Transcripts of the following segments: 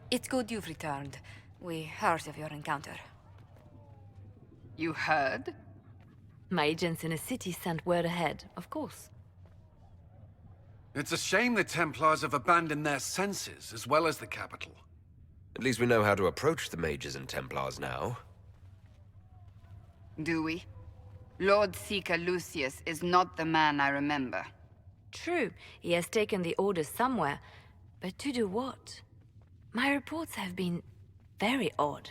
It's good you've returned. We heard of your encounter. You heard? My agents in the city sent word ahead, of course. It's a shame the Templars have abandoned their senses, as well as the capital. At least we know how to approach the mages and Templars now. Do we? Lord Seeker Lucius is not the man I remember. True, he has taken the orders somewhere, but to do what? My reports have been very odd.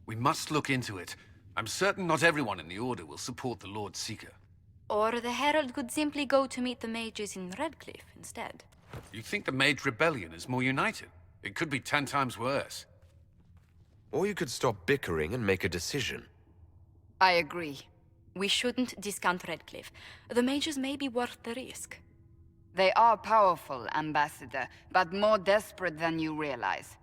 We must look into it. I'm certain not everyone in the Order will support the Lord Seeker. Or the Herald could simply go to meet the mages in Redcliffe instead. You think the Mage Rebellion is more united? It could be 10 times worse. Or you could stop bickering and make a decision. I agree. We shouldn't discount Redcliffe. The mages may be worth the risk. They are powerful, Ambassador, but more desperate than you realize.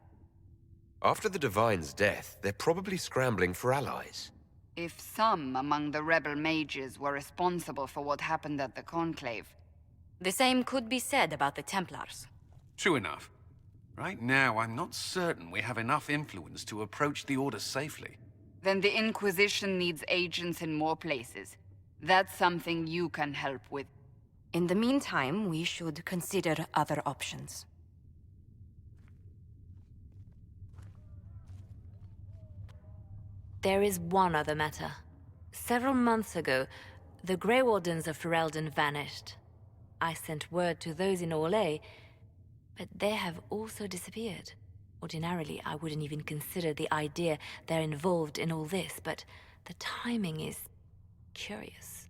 After the Divine's death, they're probably scrambling for allies. If some among the rebel mages were responsible for what happened at the Conclave... The same could be said about the Templars. True enough. Right now, I'm not certain we have enough influence to approach the Order safely. Then the Inquisition needs agents in more places. That's something you can help with. In the meantime, we should consider other options. There is one other matter. Several months ago, the Grey Wardens of Ferelden vanished. I sent word to those in Orlais, but they have also disappeared. Ordinarily, I wouldn't even consider the idea they're involved in all this, but the timing is curious.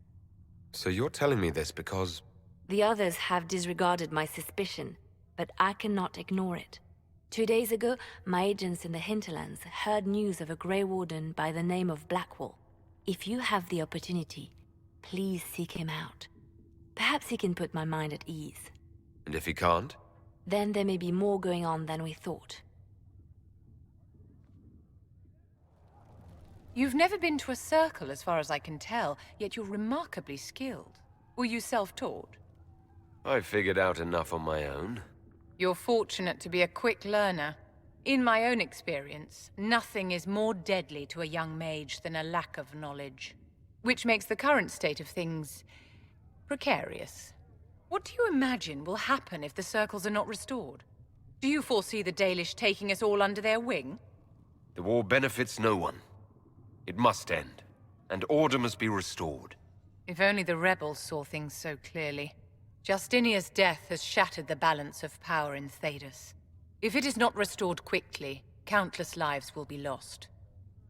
So you're telling me this because... The others have disregarded my suspicion, but I cannot ignore it. 2 days ago, my agents in the hinterlands heard news of a Grey Warden by the name of Blackwall. If you have the opportunity, please seek him out. Perhaps he can put my mind at ease. And if he can't? Then there may be more going on than we thought. You've never been to a circle, as far as I can tell, yet you're remarkably skilled. Were you self-taught? I figured out enough on my own. You're fortunate to be a quick learner. In my own experience, nothing is more deadly to a young mage than a lack of knowledge. Which makes the current state of things... precarious. What do you imagine will happen if the circles are not restored? Do you foresee the Dalish taking us all under their wing? The war benefits no one. It must end, and order must be restored. If only the rebels saw things so clearly. Justinia's death has shattered the balance of power in Thedas. If it is not restored quickly, countless lives will be lost.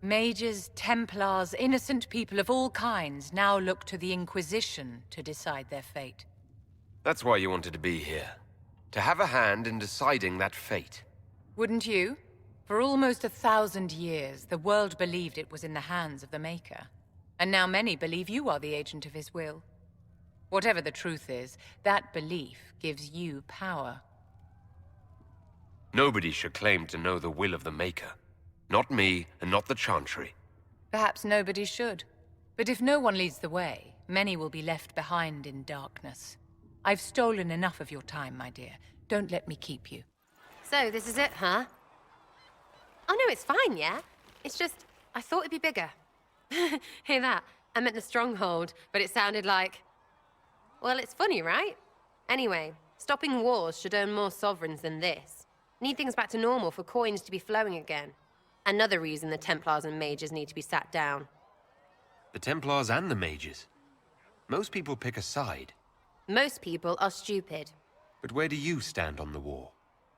Mages, Templars, innocent people of all kinds now look to the Inquisition to decide their fate. That's why you wanted to be here. To have a hand in deciding that fate. Wouldn't you? For almost 1,000 years, the world believed it was in the hands of the Maker. And now many believe you are the agent of his will. Whatever the truth is, that belief gives you power. Nobody should claim to know the will of the Maker. Not me, and not the Chantry. Perhaps nobody should. But if no one leads the way, many will be left behind in darkness. I've stolen enough of your time, my dear. Don't let me keep you. So, this is it, huh? Oh no, it's fine, yeah? It's just, I thought it'd be bigger. Hear that? I meant the stronghold, but it sounded like... Well, it's funny, right? Anyway, stopping wars should earn more sovereigns than this. Need things back to normal for coins to be flowing again. Another reason the Templars and mages need to be sat down. The Templars and the mages. Most people pick a side. Most people are stupid. But where do you stand on the war?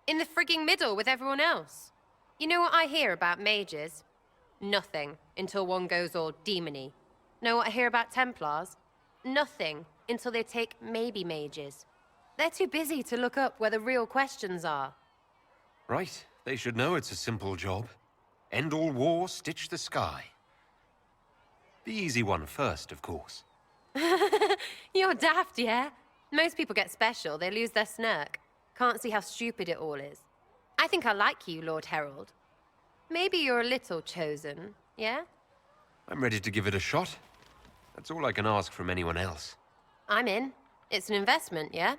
In the frigging middle with everyone else. You know what I hear about mages? Nothing, until one goes all demony. Know what I hear about Templars? Nothing, until they take maybe mages. They're too busy to look up where the real questions are. Right, they should know it's a simple job. End all war, stitch the sky. The easy one first, of course. You're daft, yeah? Most people get special, they lose their snark. Can't see how stupid it all is. I think I like you, Lord Herald. Maybe you're a little chosen, yeah? I'm ready to give it a shot. That's all I can ask from anyone else. I'm in. It's an investment, yeah?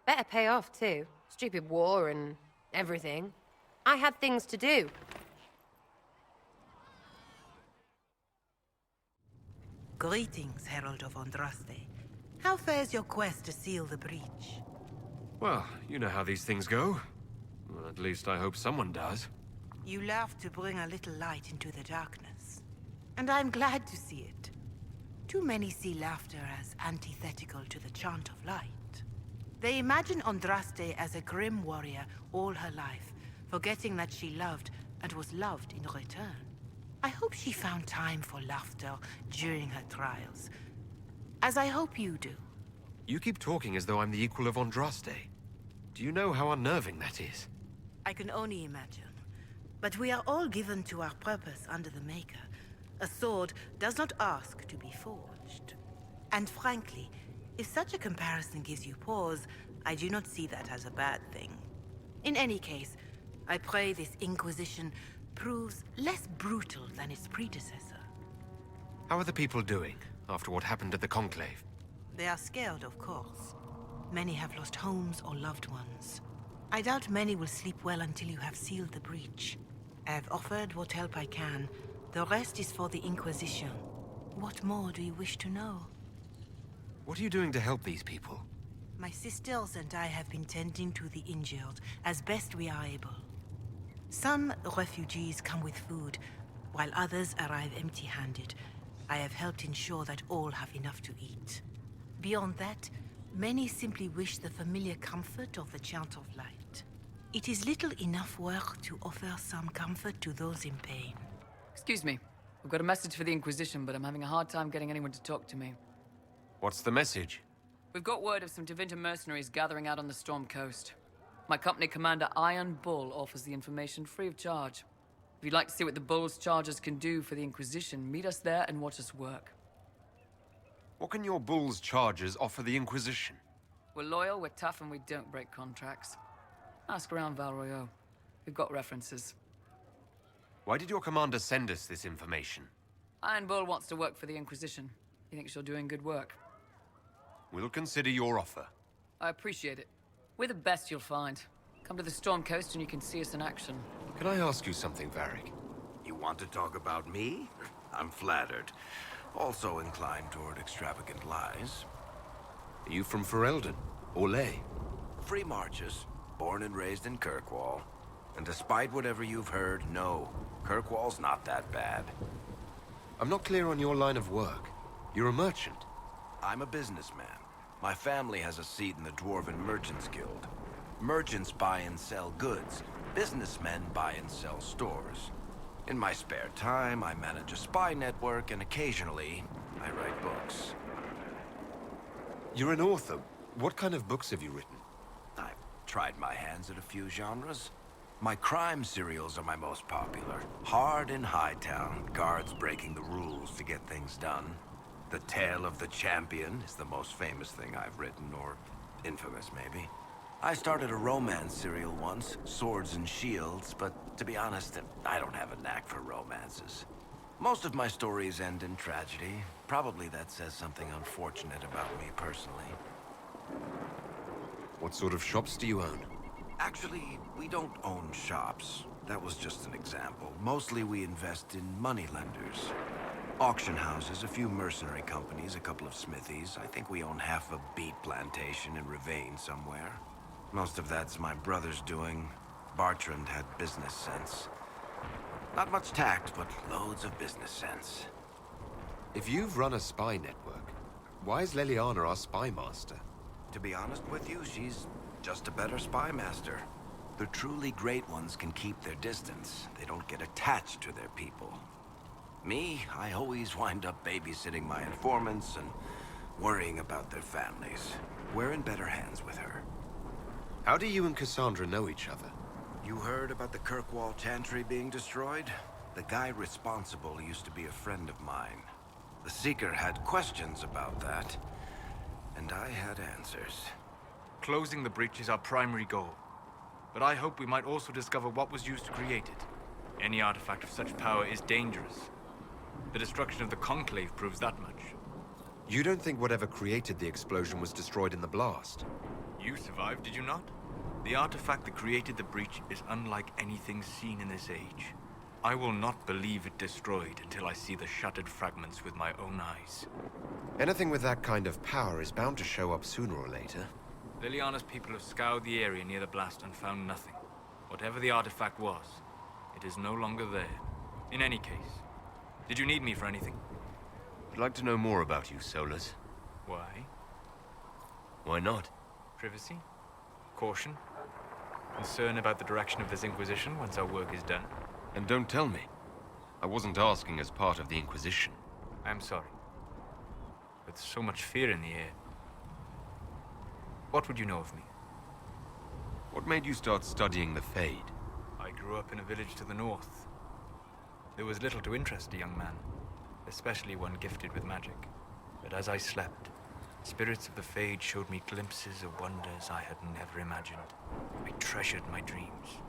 Better pay off, too. Stupid war and everything. I had things to do. Greetings, Herald of Andraste. How fares your quest to seal the breach? Well, you know how these things go. Well, at least I hope someone does. You laugh to bring a little light into the darkness. And I'm glad to see it. Too many see laughter as antithetical to the chant of light. They imagine Andraste as a grim warrior all her life, forgetting that she loved and was loved in return. I hope she found time for laughter during her trials, as I hope you do. You keep talking as though I'm the equal of Andraste. Do you know how unnerving that is? I can only imagine. But we are all given to our purpose under the Maker. A sword does not ask to be forged. And frankly, if such a comparison gives you pause, I do not see that as a bad thing. In any case, I pray this Inquisition proves less brutal than its predecessor. How are the people doing after what happened at the Conclave? They are scared, of course. Many have lost homes or loved ones. I doubt many will sleep well until you have sealed the breach. I have offered what help I can. The rest is for the Inquisition. What more do you wish to know? What are you doing to help these people? My sisters and I have been tending to the injured as best we are able. Some refugees come with food, while others arrive empty-handed. I have helped ensure that all have enough to eat. Beyond that, many simply wish the familiar comfort of the Chant of Light. It is little enough work to offer some comfort to those in pain. Excuse me. I've got a message for the Inquisition, but I'm having a hard time getting anyone to talk to me. What's the message? We've got word of some Tevinter mercenaries gathering out on the Storm Coast. My company commander, Iron Bull, offers the information free of charge. If you'd like to see what the Bull's charges can do for the Inquisition, meet us there and watch us work. What can your bull's charges offer the Inquisition? We're loyal, we're tough, and we don't break contracts. Ask around Val Royeaux. We've got references. Why did your commander send us this information? Iron Bull wants to work for the Inquisition. He thinks you're doing good work. We'll consider your offer. I appreciate it. We're the best you'll find. Come to the Storm Coast and you can see us in action. Can I ask you something, Varric? You want to talk about me? I'm flattered. Also inclined toward extravagant lies. Are you from Ferelden? Or Ley? Free marches, born and raised in Kirkwall. And despite whatever you've heard, no, Kirkwall's not that bad. I'm not clear on your line of work. You're a merchant. I'm a businessman. My family has a seat in the Dwarven Merchants Guild. Merchants buy and sell goods. Businessmen buy and sell stores. In my spare time, I manage a spy network, and occasionally, I write books. You're an author. What kind of books have you written? I've tried my hands at a few genres. My crime serials are my most popular. Hard in Hightown, guards breaking the rules to get things done. The Tale of the Champion is the most famous thing I've written, or infamous, maybe. I started a romance serial once, Swords and Shields, but to be honest, I don't have a knack for romances. Most of my stories end in tragedy. Probably that says something unfortunate about me personally. What sort of shops do you own? Actually, we don't own shops. That was just an example. Mostly we invest in moneylenders. Auction houses, a few mercenary companies, a couple of smithies. I think we own half a beet plantation in Ravane somewhere. Most of that's my brother's doing. Bartrand had business sense. Not much tact, but loads of business sense. If you've run a spy network, why is Leliana our spy master? To be honest with you, she's just a better spy master. The truly great ones can keep their distance. They don't get attached to their people. Me, I always wind up babysitting my informants and worrying about their families. We're in better hands with her. How do you and Cassandra know each other? You heard about the Kirkwall Chantry being destroyed? The guy responsible used to be a friend of mine. The Seeker had questions about that, and I had answers. Closing the breach is our primary goal. But I hope we might also discover what was used to create it. Any artifact of such power is dangerous. The destruction of the Conclave proves that much. You don't think whatever created the explosion was destroyed in the blast? You survived, did you not? The artifact that created the breach is unlike anything seen in this age. I will not believe it destroyed until I see the shattered fragments with my own eyes. Anything with that kind of power is bound to show up sooner or later. Liliana's people have scoured the area near the blast and found nothing. Whatever the artifact was, it is no longer there. In any case, did you need me for anything? I'd like to know more about you, Solus. Why? Why not? Privacy? Caution? Concern about the direction of this Inquisition once our work is done? And don't tell me. I wasn't asking as part of the Inquisition. I'm sorry. With so much fear in the air. What would you know of me? What made you start studying the Fade? I grew up in a village to the north. There was little to interest a young man, especially one gifted with magic. But as I slept, spirits of the Fade showed me glimpses of wonders I had never imagined. I treasured my dreams.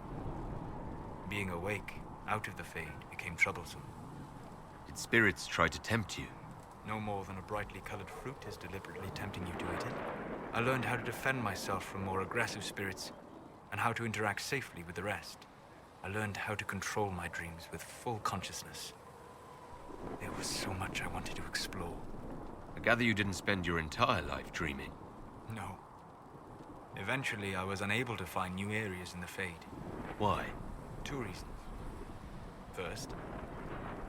Being awake, out of the Fade, became troublesome. Did spirits try to tempt you? No more than a brightly colored fruit is deliberately tempting you to eat it. I learned how to defend myself from more aggressive spirits, and how to interact safely with the rest. I learned how to control my dreams with full consciousness. There was so much I wanted to explore. I gather you didn't spend your entire life dreaming. No. Eventually, I was unable to find new areas in the Fade. Why? 2 reasons. First,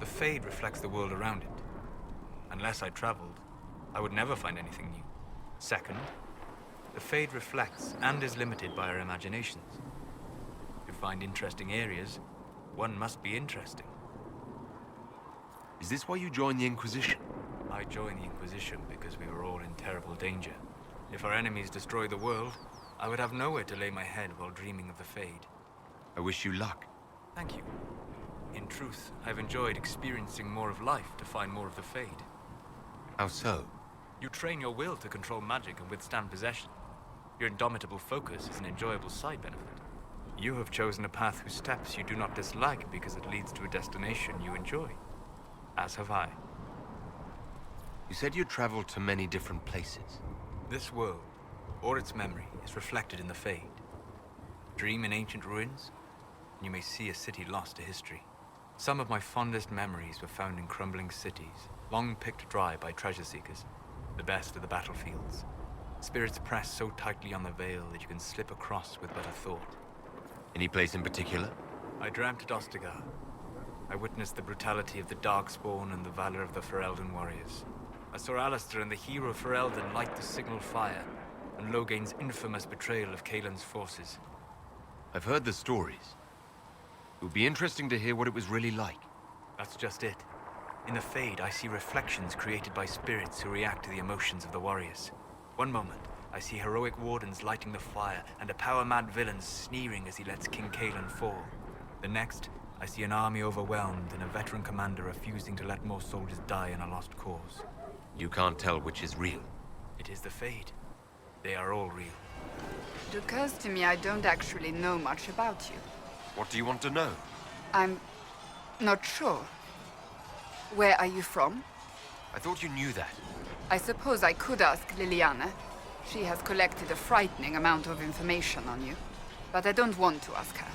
the Fade reflects the world around it. Unless I traveled, I would never find anything new. Second, the Fade reflects and is limited by our imaginations. To find interesting areas, one must be interesting. Is this why you joined the Inquisition? I joined the Inquisition because we were all in terrible danger. If our enemies destroyed the world, I would have nowhere to lay my head while dreaming of the Fade. I wish you luck. Thank you. In truth, I've enjoyed experiencing more of life to find more of the Fade. How so? You train your will to control magic and withstand possession. Your indomitable focus is an enjoyable side benefit. You have chosen a path whose steps you do not dislike because it leads to a destination you enjoy. As have I. You said you traveled to many different places. This world, or its memory, is reflected in the Fade. Dream in ancient ruins, and you may see a city lost to history. Some of my fondest memories were found in crumbling cities, long picked dry by treasure seekers, the best of the battlefields. Spirits press so tightly on the veil that you can slip across with but a thought. Any place in particular? I dreamt at Ostagar. I witnessed the brutality of the Darkspawn and the valor of the Ferelden warriors. I saw Alistair and the hero Ferelden light the signal fire, and Logain's infamous betrayal of Kaelin's forces. I've heard the stories. It would be interesting to hear what it was really like. That's just it. In the Fade, I see reflections created by spirits who react to the emotions of the warriors. One moment, I see heroic Wardens lighting the fire, and a power-mad villain sneering as he lets King Kaelin fall. The next, I see an army overwhelmed and a veteran commander refusing to let more soldiers die in a lost cause. You can't tell which is real. It is the Fade. They are all real. It occurs to me I don't actually know much about you. What do you want to know? I'm not sure. Where are you from? I thought you knew that. I suppose I could ask Liliana. She has collected a frightening amount of information on you. But I don't want to ask her.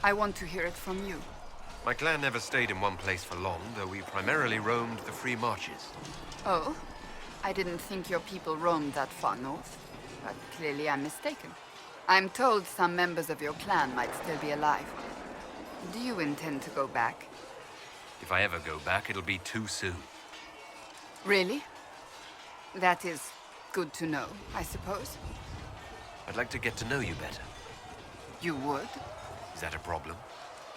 I want to hear it from you. My clan never stayed in one place for long, though we primarily roamed the free marches. Oh? I didn't think your people roamed that far north. But clearly I'm mistaken. I'm told some members of your clan might still be alive. Do you intend to go back? If I ever go back, it'll be too soon. Really? That is good to know, I suppose. I'd like to get to know you better. You would? Is that a problem?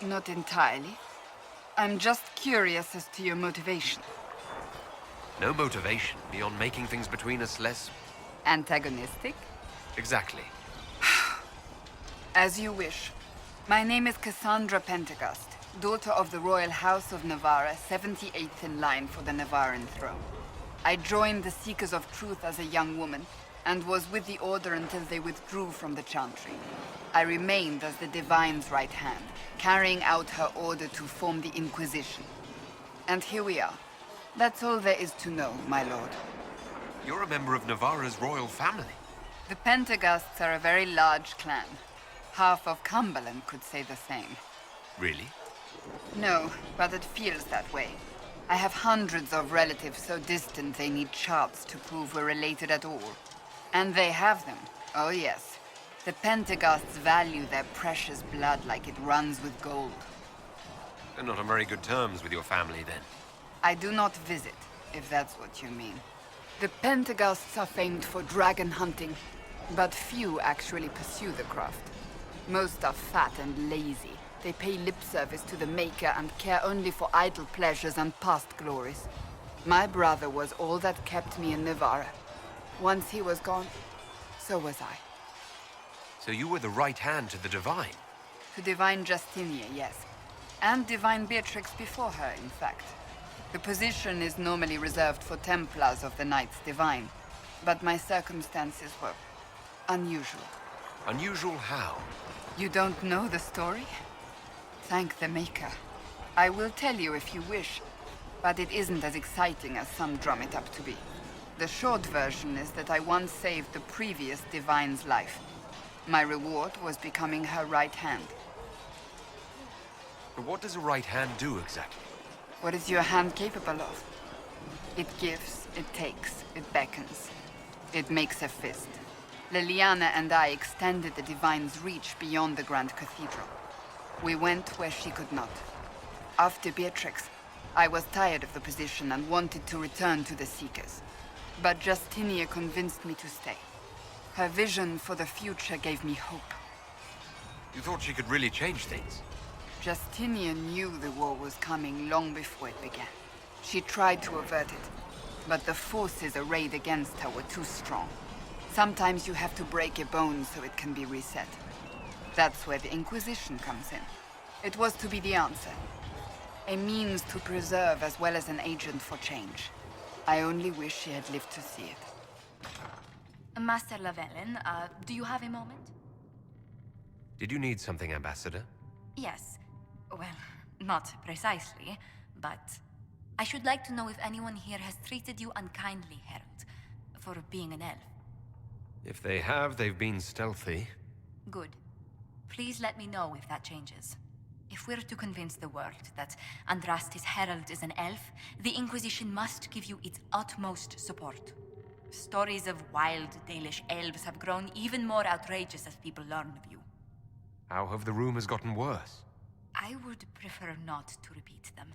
Not entirely. I'm just curious as to your motivation. No motivation beyond making things between us less... Antagonistic? Exactly. As you wish. My name is Cassandra Pentagast, daughter of the Royal House of Navarra, 78th in line for the Navarran throne. I joined the Seekers of Truth as a young woman, and was with the Order until they withdrew from the Chantry. I remained as the Divine's right hand, carrying out her order to form the Inquisition. And here we are. That's all there is to know, my lord. You're a member of Navarra's royal family. The Pentagasts are a very large clan, Half of Cumberland could say the same. Really? No, but it feels that way. I have hundreds of relatives so distant they need charts to prove we're related at all. And they have them. Oh yes. The Pentaghasts value their precious blood like it runs with gold. They're not on very good terms with your family, then. I do not visit, if that's what you mean. The Pentaghasts are famed for dragon hunting, but few actually pursue the craft. Most are fat and lazy. They pay lip service to the Maker and care only for idle pleasures and past glories. My brother was all that kept me in Navarra. Once he was gone, so was I. So you were the right hand to the Divine? To Divine Justinia, yes. And Divine Beatrix before her, in fact. The position is normally reserved for Templars of the Knights Divine, but my circumstances were unusual. Unusual how? You don't know the story? Thank the Maker. I will tell you if you wish, but it isn't as exciting as some drum it up to be. The short version is that I once saved the previous Divine's life. My reward was becoming her right hand. But what does a right hand do exactly? What is your hand capable of? It gives, it takes, it beckons. It makes a fist. Liliana and I extended the Divine's reach beyond the Grand Cathedral. We went where she could not. After Beatrix, I was tired of the position and wanted to return to the Seekers. But Justinia convinced me to stay. Her vision for the future gave me hope. You thought she could really change things? Justinia knew the war was coming long before it began. She tried to avert it, but the forces arrayed against her were too strong. Sometimes you have to break a bone so it can be reset. That's where the Inquisition comes in. It was to be the answer. A means to preserve as well as an agent for change. I only wish she had lived to see it. Master Lavelin, do you have a moment? Did you need something, Ambassador? Yes. Well, not precisely, but I should like to know if anyone here has treated you unkindly, Herald, for being an elf. If they have, they've been stealthy. Good. Please let me know if that changes. If we're to convince the world that Andraste's Herald is an elf, the Inquisition must give you its utmost support. Stories of wild Dalish elves have grown even more outrageous as people learn of you. How have the rumors gotten worse? I would prefer not to repeat them.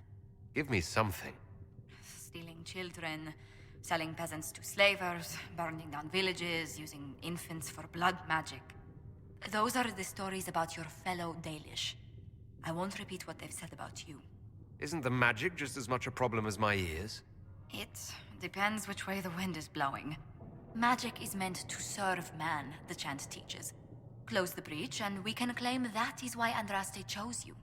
Give me something. Stealing children, selling peasants to slavers, burning down villages, using infants for blood magic. Those are the stories about your fellow Dalish. I won't repeat what they've said about you. Isn't the magic just as much a problem as my ears? It depends which way the wind is blowing. Magic is meant to serve man, the chant teaches. Close the breach, and we can claim that is why Andraste chose you.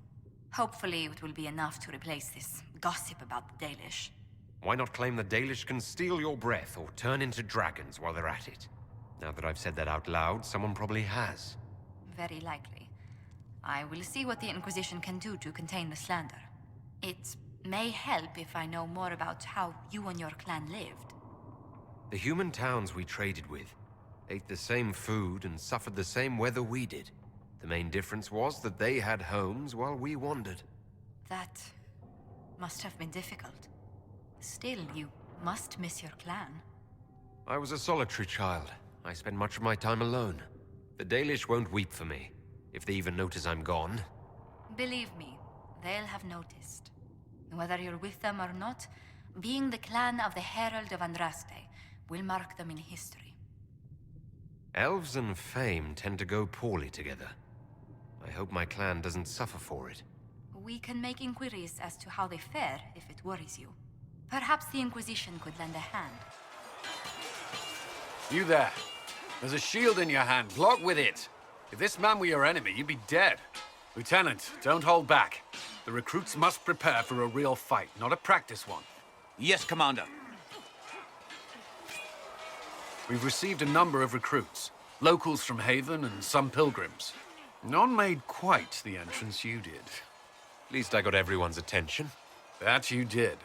Hopefully it will be enough to replace this gossip about the Dalish. Why not claim the Dalish can steal your breath or turn into dragons while they're at it? Now that I've said that out loud, someone probably has. Very likely. I will see what the Inquisition can do to contain the slander. It may help if I know more about how you and your clan lived. The human towns we traded with ate the same food and suffered the same weather we did. The main difference was that they had homes while we wandered. That must have been difficult. Still, you must miss your clan. I was a solitary child. I spent much of my time alone. The Dalish won't weep for me, if they even notice I'm gone. Believe me, they'll have noticed. Whether you're with them or not, being the clan of the Herald of Andraste will mark them in history. Elves and fame tend to go poorly together. I hope my clan doesn't suffer for it. We can make inquiries as to how they fare if it worries you. Perhaps the Inquisition could lend a hand. You there. There's a shield in your hand. Block with it. If this man were your enemy, you'd be dead. Lieutenant, don't hold back. The recruits must prepare for a real fight, not a practice one. Yes, Commander. We've received a number of recruits. Locals from Haven and some pilgrims. None made quite the entrance you did. At least I got everyone's attention. That you did.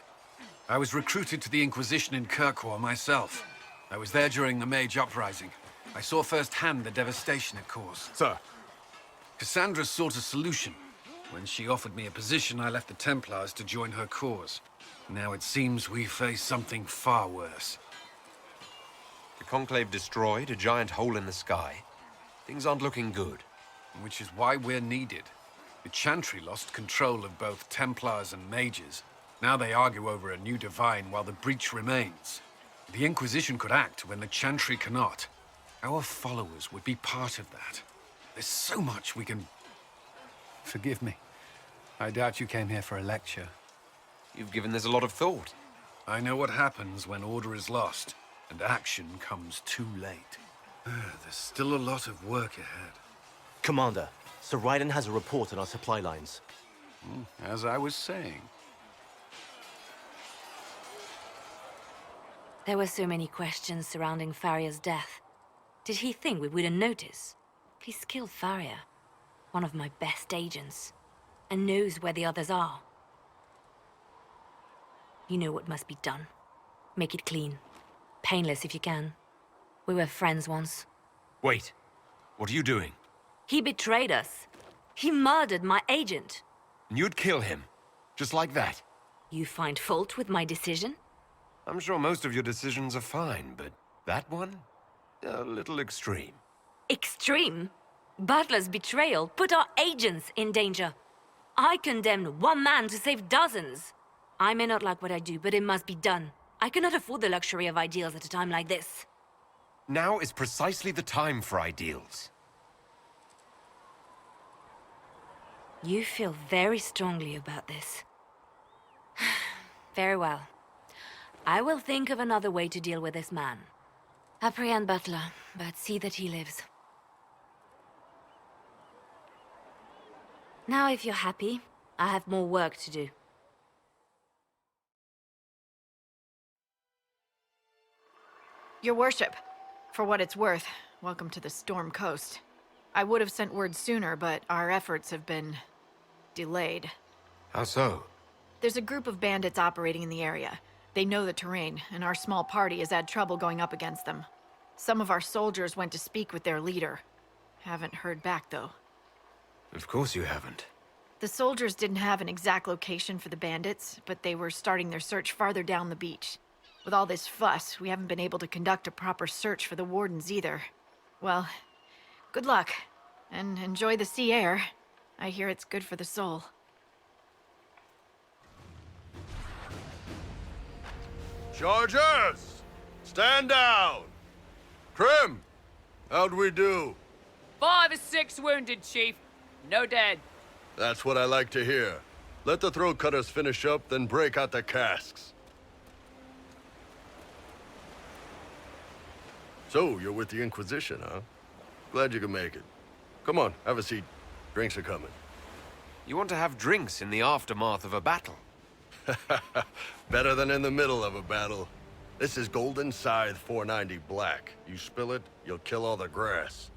I was recruited to the Inquisition in Kirkwall myself. I was there during the Mage Uprising. I saw firsthand the devastation it caused. Sir, Cassandra sought a solution. When she offered me a position, I left the Templars to join her cause. Now it seems we face something far worse. The Conclave destroyed, a giant hole in the sky. Things aren't looking good. Which is why we're needed. The Chantry lost control of both Templars and Mages. Now they argue over a new divine while the breach remains. The Inquisition could act when the Chantry cannot. Our followers would be part of that. There's so much we can... Forgive me. I doubt you came here for a lecture. You've given this a lot of thought. I know what happens when order is lost, and action comes too late. There's still a lot of work ahead. Commander, Sir Raiden has a report on our supply lines. As I was saying. There were so many questions surrounding Faria's death. Did he think we wouldn't notice? He's killed Faria, one of my best agents, and knows where the others are. You know what must be done. Make it clean. Painless if you can. We were friends once. Wait. What are you doing? He betrayed us. He murdered my agent. And you'd kill him? Just like that? You find fault with my decision? I'm sure most of your decisions are fine, but that one? A little extreme. Extreme? Butler's betrayal put our agents in danger. I condemned one man to save dozens. I may not like what I do, but it must be done. I cannot afford the luxury of ideals at a time like this. Now is precisely the time for ideals. You feel very strongly about this. Very well. I will think of another way to deal with this man. Apprehend Butler, but see that he lives. Now, if you're happy, I have more work to do. Your worship, for what it's worth, welcome to the Storm Coast. I would have sent word sooner, but our efforts have been... delayed. How so? There's a group of bandits operating in the area. They know the terrain, and our small party has had trouble going up against them. Some of our soldiers went to speak with their leader. Haven't heard back, though. Of course you haven't. The soldiers didn't have an exact location for the bandits, but they were starting their search farther down the beach. With all this fuss, we haven't been able to conduct a proper search for the Wardens either. Well, good luck, and enjoy the sea air. I hear it's good for the soul. Chargers! Stand down! Krim! How'd we do? 5 or 6 wounded, Chief. No dead. That's what I like to hear. Let the throat cutters finish up, then break out the casks. So, you're with the Inquisition, huh? Glad you could make it. Come on, have a seat. Drinks are coming. You want to have drinks in the aftermath of a battle? Better than in the middle of a battle. This is Golden Scythe 490 Black. You spill it, you'll kill all the grass.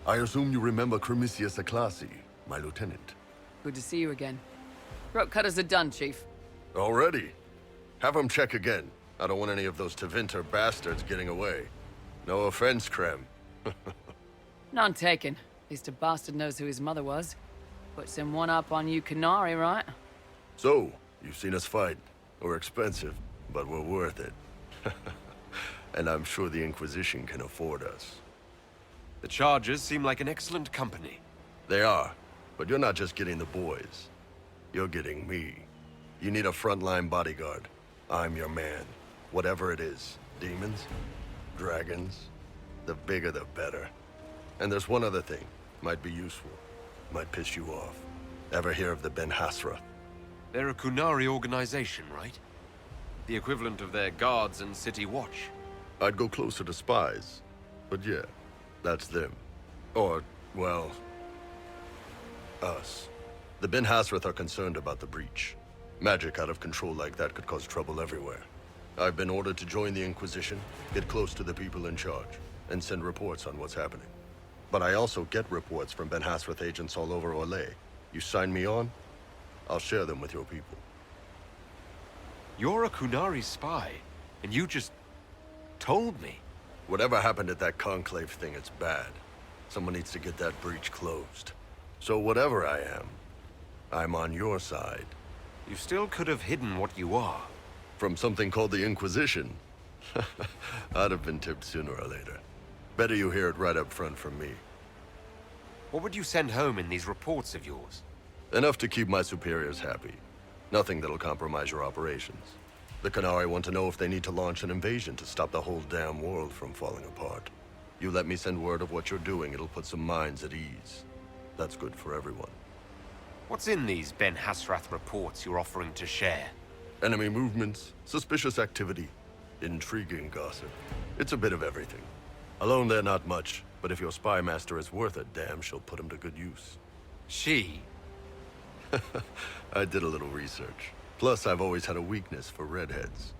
I assume you remember Cremisius Aclassi, my lieutenant. Good to see you again. Throat cutters are done, Chief. Already? Have them check again. I don't want any of those Tevinter bastards getting away. No offense, Krem. None taken. At least a bastard knows who his mother was. Puts him one up on you Canary, right? So, you've seen us fight. We're expensive, but we're worth it. And I'm sure the Inquisition can afford us. The Chargers seem like an excellent company. They are, but you're not just getting the boys. You're getting me. You need a frontline bodyguard. I'm your man. Whatever it is. Demons? Dragons? The bigger the better. And there's one other thing. Might be useful. Might piss you off. Ever hear of the Ben Hasra? They're a Kunari organization, right? The equivalent of their guards and city watch. I'd go closer to spies. But yeah, that's them. Or, well... us. The Ben Hasrath are concerned about the breach. Magic out of control like that could cause trouble everywhere. I've been ordered to join the Inquisition, get close to the people in charge, and send reports on what's happening. But I also get reports from Ben Hasrath agents all over Orlais. You sign me on, I'll share them with your people. You're a Kunari spy, and you just told me. Whatever happened at that conclave thing, it's bad. Someone needs to get that breach closed. So whatever I am, I'm on your side. You still could have hidden what you are. From something called the Inquisition. I'd have been tipped sooner or later. Better you hear it right up front from me. What would you send home in these reports of yours? Enough to keep my superiors happy. Nothing that'll compromise your operations. The Kunari want to know if they need to launch an invasion to stop the whole damn world from falling apart. You let me send word of what you're doing, it'll put some minds at ease. That's good for everyone. What's in these Ben Hasrath reports you're offering to share? Enemy movements, suspicious activity, intriguing gossip. It's a bit of everything. Alone they're not much, but if your spy master is worth a damn, she'll put him to good use. She? I did a little research. Plus, I've always had a weakness for redheads.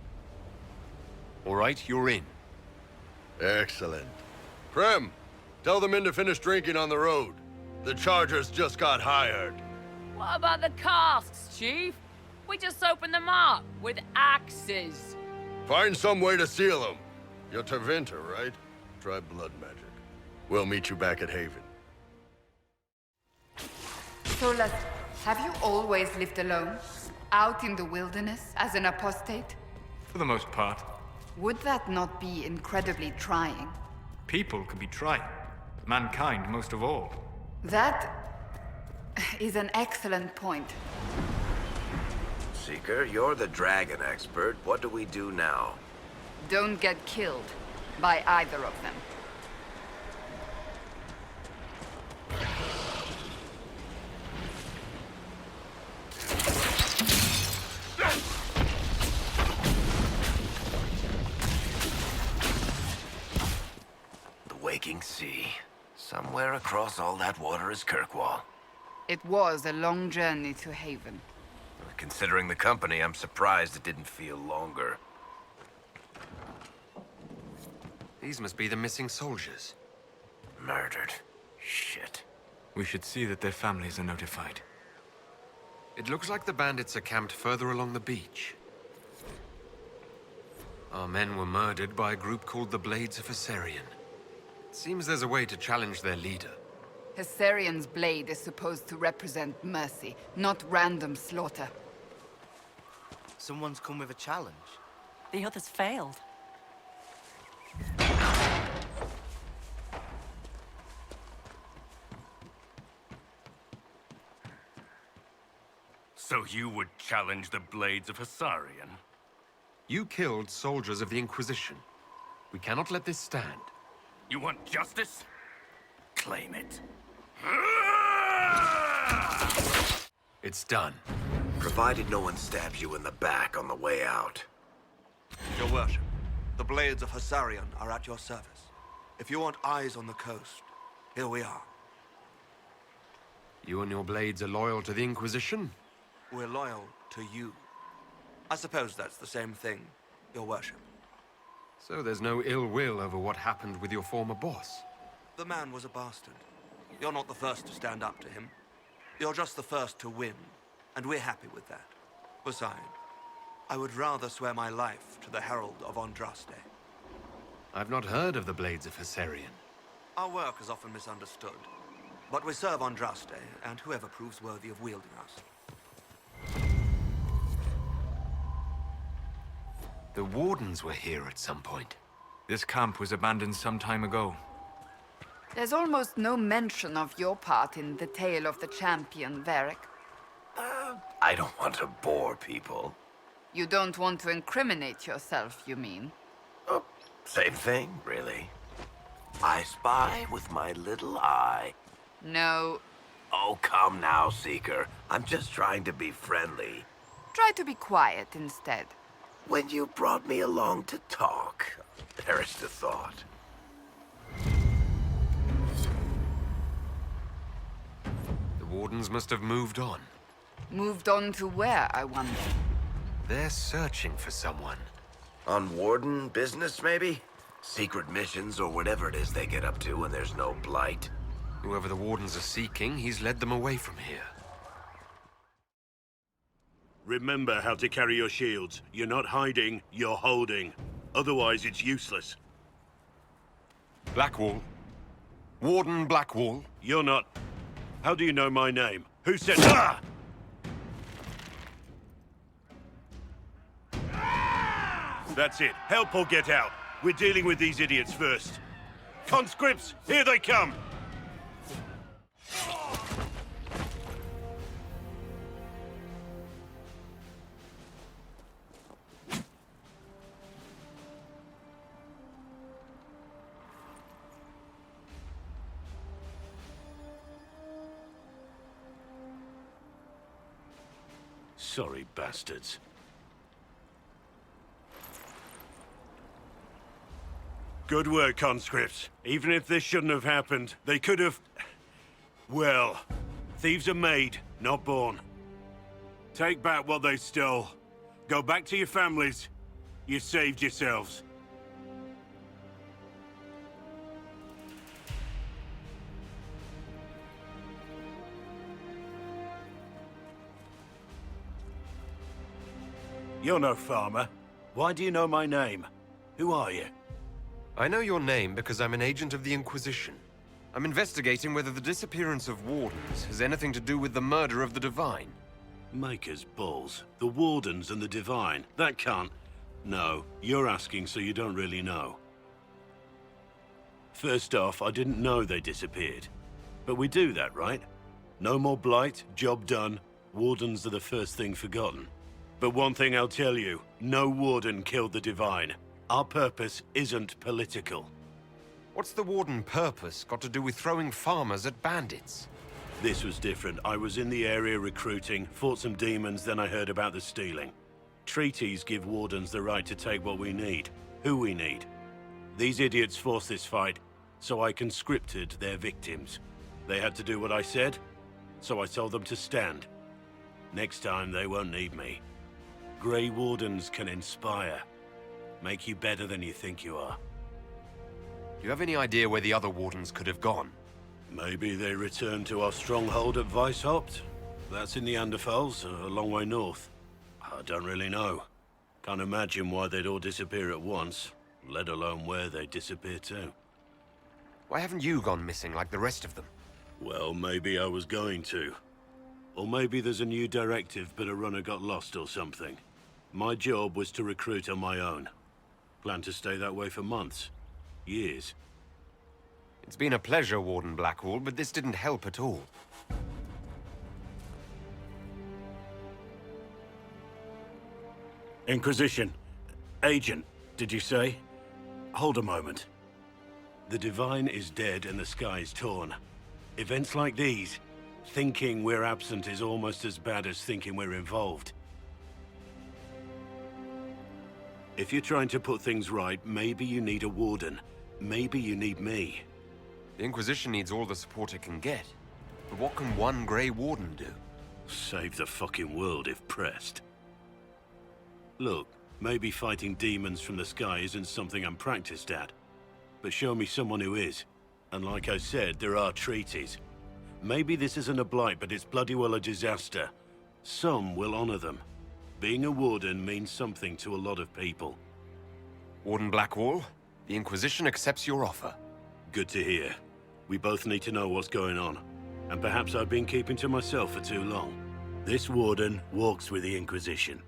All right, you're in. Excellent. Prem, tell the men to finish drinking on the road. The Chargers just got hired. What about the casks, Chief? We just opened them up with axes. Find some way to seal them. You're Tervinter, right? Try blood magic. We'll meet you back at Haven. Solas, have you always lived alone? Out in the wilderness as an apostate? For the most part. Would that not be incredibly trying? People can be trying. Mankind most of all. That is an excellent point. Seeker, you're the dragon expert. What do we do now? Don't get killed by either of them. The waking sea. Somewhere across all that water is Kirkwall. It was a long journey to Haven. Considering the company, I'm surprised it didn't feel longer. These must be the missing soldiers. Murdered. Shit. We should see that their families are notified. It looks like the bandits are camped further along the beach. Our men were murdered by a group called the Blades of Hessarian. It seems there's a way to challenge their leader. Hessarian's blade is supposed to represent mercy, not random slaughter. Someone's come with a challenge. The others failed. So you would challenge the Blades of Hessarian? You killed soldiers of the Inquisition. We cannot let this stand. You want justice? Claim it. It's done. Provided no one stabs you in the back on the way out. Your worship, the Blades of Hessarian are at your service. If you want eyes on the coast, here we are. You and your blades are loyal to the Inquisition? We're loyal to you. I suppose that's the same thing, your worship. So there's no ill will over what happened with your former boss? The man was a bastard. You're not the first to stand up to him. You're just the first to win, and we're happy with that. Besides, I would rather swear my life to the Herald of Andraste. I've not heard of the Blades of Hessarian. Our work is often misunderstood, but we serve Andraste and whoever proves worthy of wielding us. The Wardens were here at some point. This camp was abandoned some time ago. There's almost no mention of your part in the tale of the champion, Varric. I don't want to bore people. You don't want to incriminate yourself, you mean? Oh, same thing, really. I spy with my little eye. No. Oh, come now, Seeker. I'm just trying to be friendly. Try to be quiet instead. When you brought me along to talk, perish the thought. The Wardens must have moved on. Moved on to where, I wonder? They're searching for someone. On Warden business, maybe? Secret missions or whatever it is they get up to when there's no blight. Whoever the Wardens are seeking, he's led them away from here. Remember how to carry your shields. You're not hiding, you're holding. Otherwise, it's useless. Blackwall. Warden Blackwall. You're not... How do you know my name? Who said... Ah! That's it. Help or get out. We're dealing with these idiots first. Conscripts, here they come! Sorry, bastards. Good work, conscripts. Even if this shouldn't have happened, they could have... Well, thieves are made, not born. Take back what they stole. Go back to your families. You saved yourselves. You're no farmer. Why do you know my name? Who are you? I know your name because I'm an agent of the Inquisition. I'm investigating whether the disappearance of Wardens has anything to do with the murder of the Divine. Maker's balls. The Wardens and the Divine. That can't... No, you're asking so you don't really know. First off, I didn't know they disappeared. But we do that, right? No more blight, job done. Wardens are the first thing forgotten. But one thing I'll tell you, no Warden killed the Divine. Our purpose isn't political. What's the Warden purpose got to do with throwing farmers at bandits? This was different. I was in the area recruiting, fought some demons, then I heard about the stealing. Treaties give Wardens the right to take what we need, who we need. These idiots forced this fight, so I conscripted their victims. They had to do what I said, so I told them to stand. Next time, they won't need me. Grey Wardens can inspire. Make you better than you think you are. Do you have any idea where the other Wardens could have gone? Maybe they returned to our stronghold at Weishaupt. That's in the Underfalls, a long way north. I don't really know. Can't imagine why they'd all disappear at once, let alone where they'd disappear to. Why haven't you gone missing like the rest of them? Well, maybe I was going to. Or maybe there's a new directive, but a runner got lost or something. My job was to recruit on my own. Plan to stay that way for months. Years. It's been a pleasure, Warden Blackwall, but this didn't help at all. Inquisition. Agent, did you say? Hold a moment. The Divine is dead and the sky is torn. Events like these, thinking we're absent is almost as bad as thinking we're involved. If you're trying to put things right, maybe you need a Warden. Maybe you need me. The Inquisition needs all the support it can get. But what can one Grey Warden do? Save the fucking world if pressed. Look, maybe fighting demons from the sky isn't something I'm practiced at. But show me someone who is. And like I said, there are treaties. Maybe this isn't a blight, but it's bloody well a disaster. Some will honor them. Being a Warden means something to a lot of people. Warden Blackwall, the Inquisition accepts your offer. Good to hear. We both need to know what's going on. And perhaps I've been keeping to myself for too long. This Warden walks with the Inquisition.